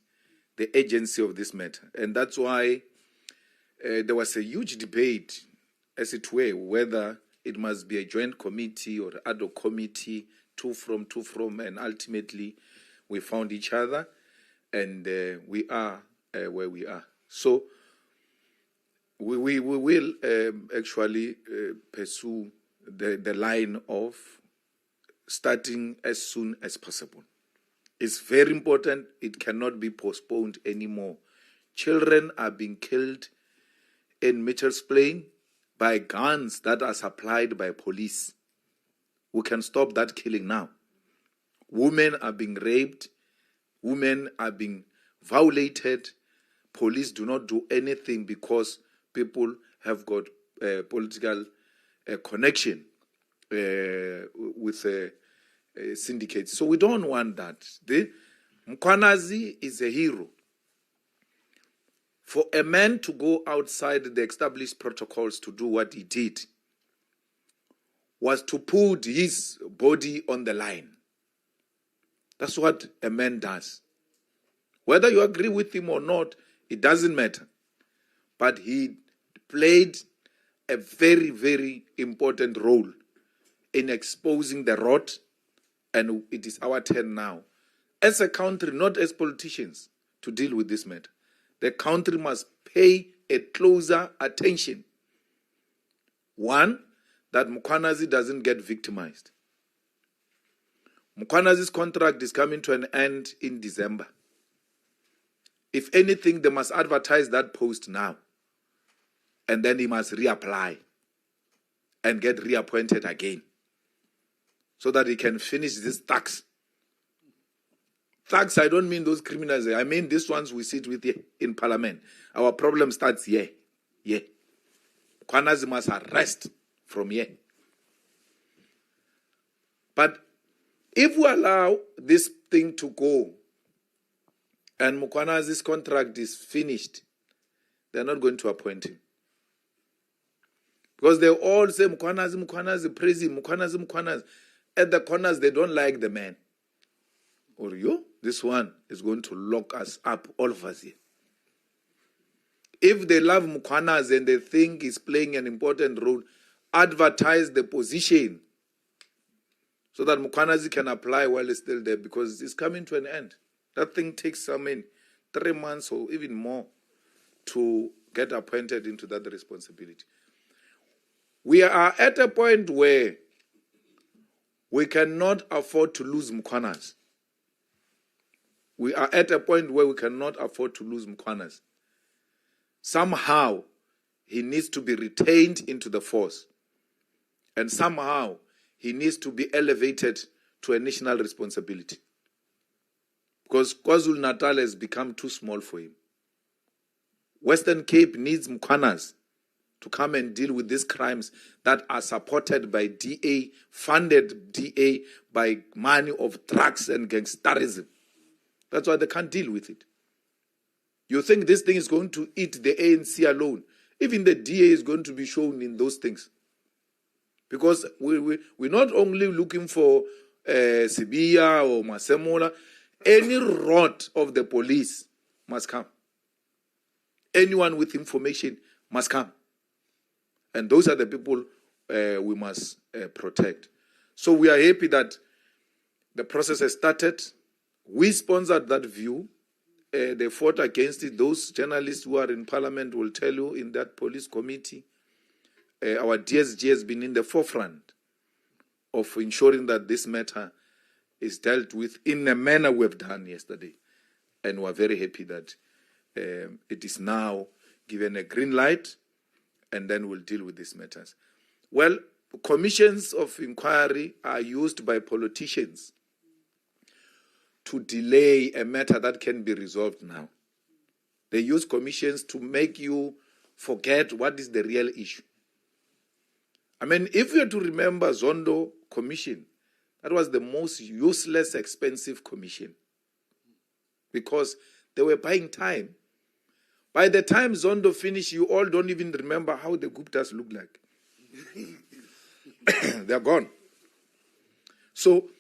the agency of this matter. And that's why there was a huge debate, as it were, whether it must be a joint committee or ad hoc committee, two from, and ultimately we found each other, and we are where we are. So we will actually pursue the line of starting as soon as possible. It's very important. It cannot be postponed anymore. Children are being killed in Mitchell's Plain. by guns that are supplied by police. We can stop that killing now. Women are being raped. Women are being violated. Police do not do anything because people have got political connection with syndicates. So we don't want that. The Mkwanazi is a hero. For a man to go outside the established protocols to do what he did was to put his body on the line. That's what a man does. Whether you agree with him or not, it doesn't matter. But he played a very, very important role in exposing the rot, and it is our turn now, as a country, not as politicians, to deal with this matter. The country must pay a closer attention. One, that Mkwanazi doesn't get victimized. Mkwanazi's contract is coming to an end in December. If anything, they must advertise that post now. And then he must reapply and get reappointed again so that he can finish this tax. Thugs, I don't mean those criminals. I mean these ones we sit with here in parliament. Our problem starts here. Yeah. Mkwanazi must arrest from here. But if we allow this thing to go and Mkwanazi's contract is finished, they're not going to appoint him. Because they all say Mkwanazi, Mkwanazi, praise him, Mkwanazi, Mkwanazi. At the corners, they don't like the man. Or you, this one is going to lock us up, all of us here. If they love Mkwanazi and they think he's playing an important role, advertise the position so that Mkwanazi can apply while he's still there, because it's coming to an end. That thing takes, 3 months or even more to get appointed into that responsibility. We are at a point where we cannot afford to lose Mkwanazi. We are at a point where we cannot afford to lose Mkwanazi. Somehow, he needs to be retained into the force. And somehow, he needs to be elevated to a national responsibility. Because KwaZulu-Natal has become too small for him. Western Cape needs Mkwanazi to come and deal with these crimes that are supported by DA, funded DA by money of drugs and gangsterism. That's why they can't deal with it. You think this thing is going to eat the ANC alone? Even the DA is going to be shown in those things. Because we're not only looking for Sibia or Masemola. Any rot of the police must come. Anyone with information must come. And those are the people we must protect. So we are happy that the process has started. We sponsored that view. They fought against it. Those journalists who are in parliament will tell you in that police committee, our DSG has been in the forefront of ensuring that this matter is dealt with in a manner we've done yesterday. And we're very happy that it is now given a green light, and then we'll deal with these matters. Well, commissions of inquiry are used by politicians to delay a matter that can be resolved now. They use commissions to make you forget what is the real issue. I mean, if you are to remember Zondo Commission, that was the most useless, expensive commission because they were buying time. By the time Zondo finished, you all don't even remember how the Guptas look like. They're gone. So,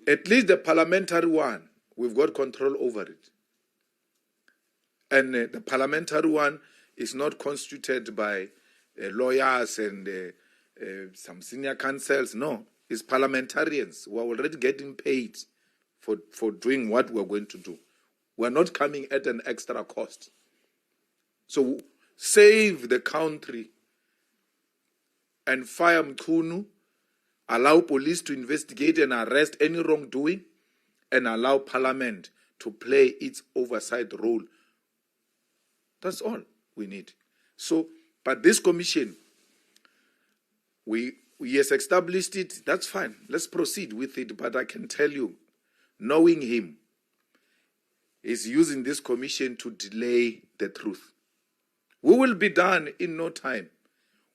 at least the parliamentary one, we've got control over it. And the parliamentary one is not constituted by lawyers and some senior counsels. No, it's parliamentarians who are already getting paid for doing what we're going to do. We're not coming at an extra cost. So save the country and fire Mkhunu, allow police to investigate and arrest any wrongdoing, and allow Parliament to play its oversight role. That's all we need. So, but this commission he has established it. That's fine. Let's proceed with it. But I can tell you, knowing him, he's using this commission to delay the truth. We will be done in no time.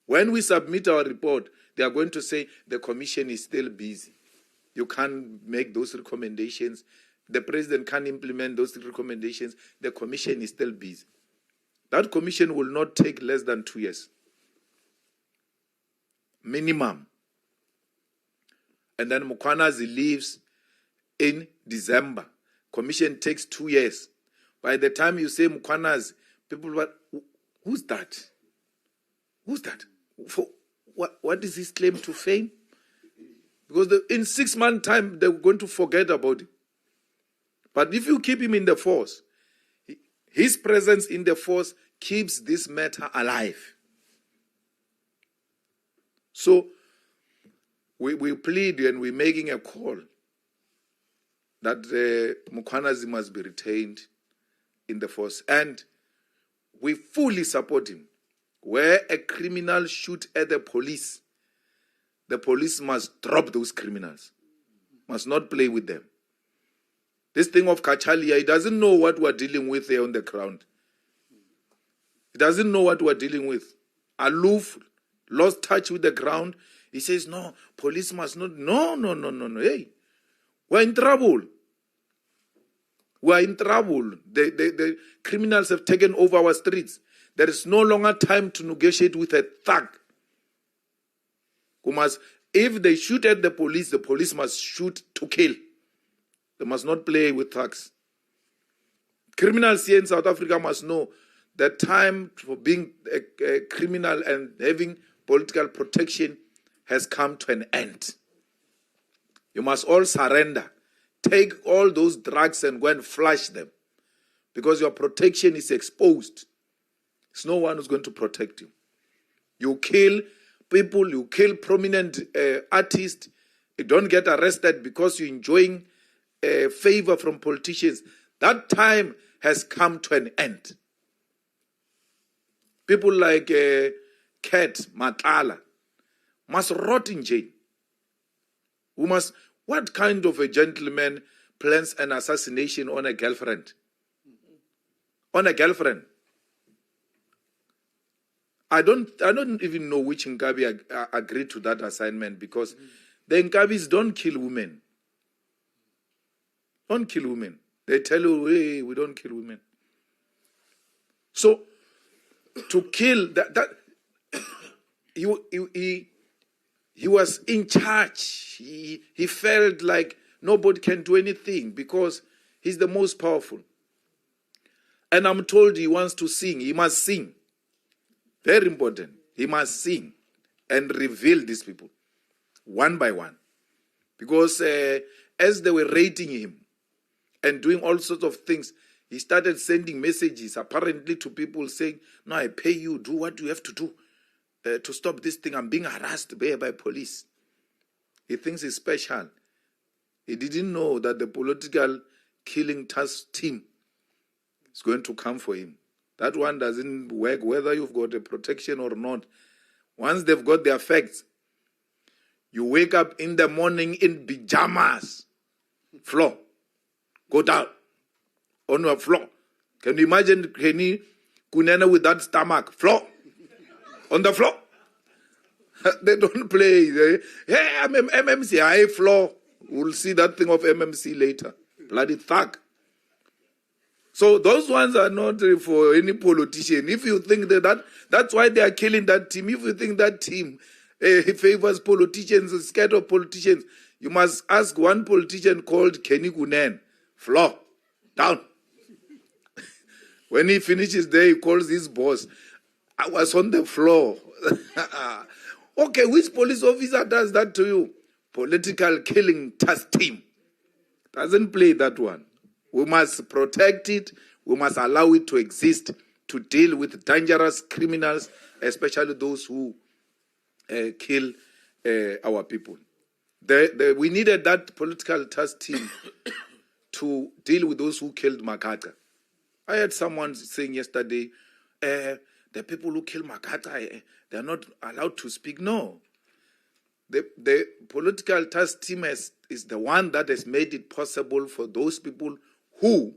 When we submit our report, they are going to say the commission is still busy. You can't make those recommendations. The president can't implement those recommendations. The commission is still busy. That commission will not take less than 2 years. Minimum. And then Mukwanazi leaves in December. Commission takes 2 years. By the time you say Mukwanazi, people will, who's that? Who's that? For what is his claim to fame? Because in 6 months' time, they're going to forget about it. But if you keep him in the force, his presence in the force keeps this matter alive. So we plead and we're making a call that Mukwanazi must be retained in the force. And we fully support him. Where a criminal shoots at the police must drop those criminals, must not play with them. This thing of Kachalia, he doesn't know what we're dealing with there on the ground. He doesn't know what we're dealing with. Aloof, lost touch with the ground. He says, no, police must not. No. Hey, we're in trouble. We're in trouble. The criminals have taken over our streets. There is no longer time to negotiate with a thug. If they shoot at the police must shoot to kill. They must not play with thugs. Criminals here in South Africa must know that time for being a criminal and having political protection has come to an end. You must all surrender. Take all those drugs and go and flush them. Because your protection is exposed. There's no one who's going to protect you. You kill people, you kill prominent artists. You don't get arrested because you're enjoying favor from politicians. That time has come to an end. People like Kat Matala must rot in jail. What kind of a gentleman plans an assassination on a girlfriend? On a girlfriend. I don't even know which Nkabi agreed to that assignment because the Nkabis don't kill women. Don't kill women. They tell you, hey, we don't kill women. So, to kill that he was in charge. He felt like nobody can do anything because he's the most powerful. And I'm told he wants to sing. He must sing. Very important. He must sing and reveal these people one by one. Because as they were rating him and doing all sorts of things, he started sending messages apparently to people saying, no, I pay you, do what you have to do to stop this thing. I'm being harassed by police. He thinks he's special. He didn't know that the political killing task team is going to come for him. That one doesn't work whether you've got a protection or not. Once they've got their facts, you wake up in the morning in pajamas. Floor. Go down. On your floor. Can you imagine Kenny Kunena with that stomach? Floor. On the floor. They don't play. Hey, I'm MMC. High floor. We'll see that thing of MMC later. Bloody thug. So those ones are not for any politician. If you think that's why they are killing that team. If you think that team favors politicians, is scared of politicians, you must ask one politician called Kenny Gunen. Floor. Down. When he finishes there, he calls his boss. I was on the floor. Okay, which police officer does that to you? Political killing task team. Doesn't play that one. We must protect it. We must allow it to exist to deal with dangerous criminals, especially those who kill our people. We needed that political task team to deal with those who killed Makata. I heard someone saying yesterday, the people who kill Makata, they're not allowed to speak. No. The political task team is the one that has made it possible for those people who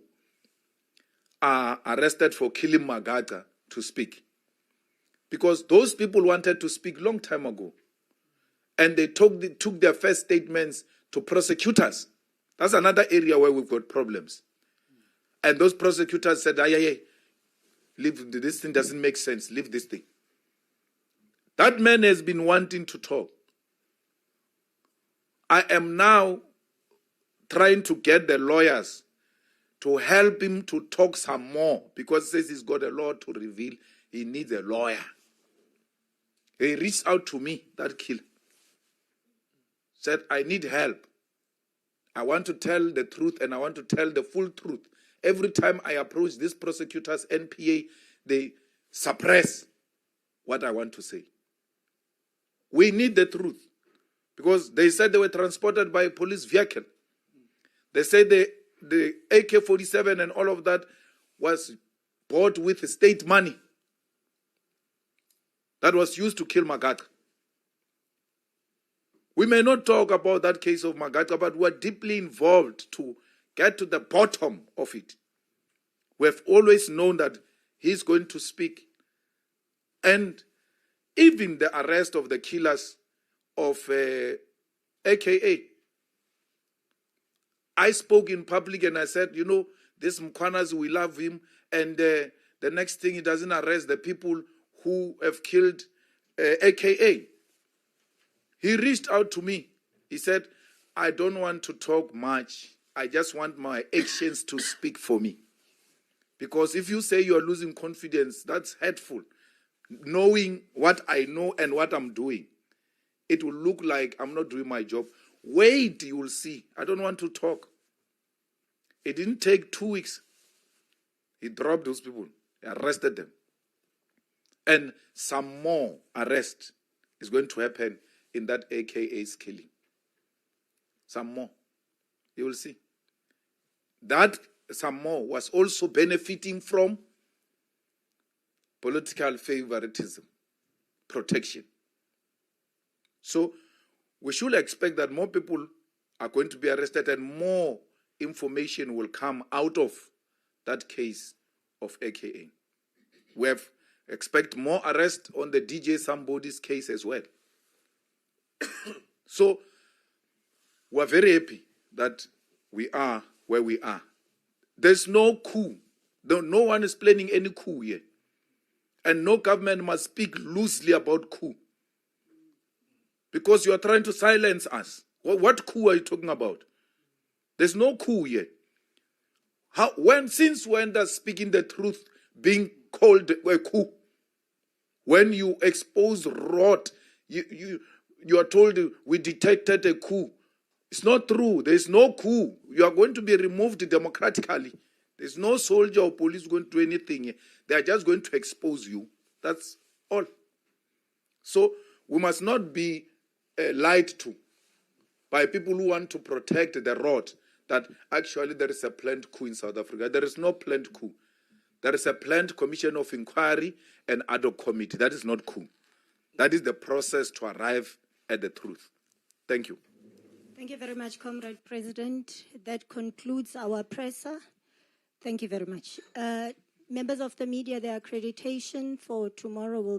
are arrested for killing Magata to speak. Because those people wanted to speak long time ago. And they took their first statements to prosecutors. That's another area where we've got problems. And those prosecutors said, leave, this thing doesn't make sense, leave this thing. That man has been wanting to talk. I am now trying to get the lawyers to help him to talk some more, because he says he's got a lot to reveal. He needs a lawyer. He reached out to me, that killer. Said, I need help. I want to tell the truth, and I want to tell the full truth. Every time I approach these prosecutors, NPA, they suppress what I want to say. We need the truth. Because they said they were transported by a police vehicle. They said the AK-47 and all of that was bought with state money that was used to kill Magata. We may not talk about that case of Magata, but we're deeply involved to get to the bottom of it. We have always known that he's going to speak. And even the arrest of the killers of AKA. I spoke in public and I said, this Mkwanas, we love him. And the next thing, he doesn't arrest the people who have killed AKA. He reached out to me. He said, I don't want to talk much. I just want my actions to speak for me. Because if you say you are losing confidence, that's hurtful. Knowing what I know and what I'm doing, it will look like I'm not doing my job. Wait, you will see. I don't want to talk. It didn't take 2 weeks. He dropped those people. He arrested them. And some more arrest is going to happen in that AKA's killing. Some more. You will see. That some more was also benefiting from political favoritism, protection. So we should expect that more people are going to be arrested and more information will come out of that case of AKA. We expect more arrest on the DJ Somebody's case as well. So we're very happy that we are where we are. There's no coup. No one is planning any coup here. And no government must speak loosely about coup. Because you are trying to silence us. What coup are you talking about? There's no coup yet. Since when does speaking the truth being called a coup? When you expose rot, you are told we detected a coup. It's not true. There's no coup. You are going to be removed democratically. There's no soldier or police going to do anything. They are just going to expose you. That's all. So we must not be lied to by people who want to protect the rot that actually there is a planned coup in South Africa. There is no planned coup. There is a planned commission of inquiry and ad hoc committee. That is not coup. That is the process to arrive at the truth. Thank you. Thank you very much, Comrade President. That concludes our presser. Thank you very much. Members of the media, the accreditation for tomorrow will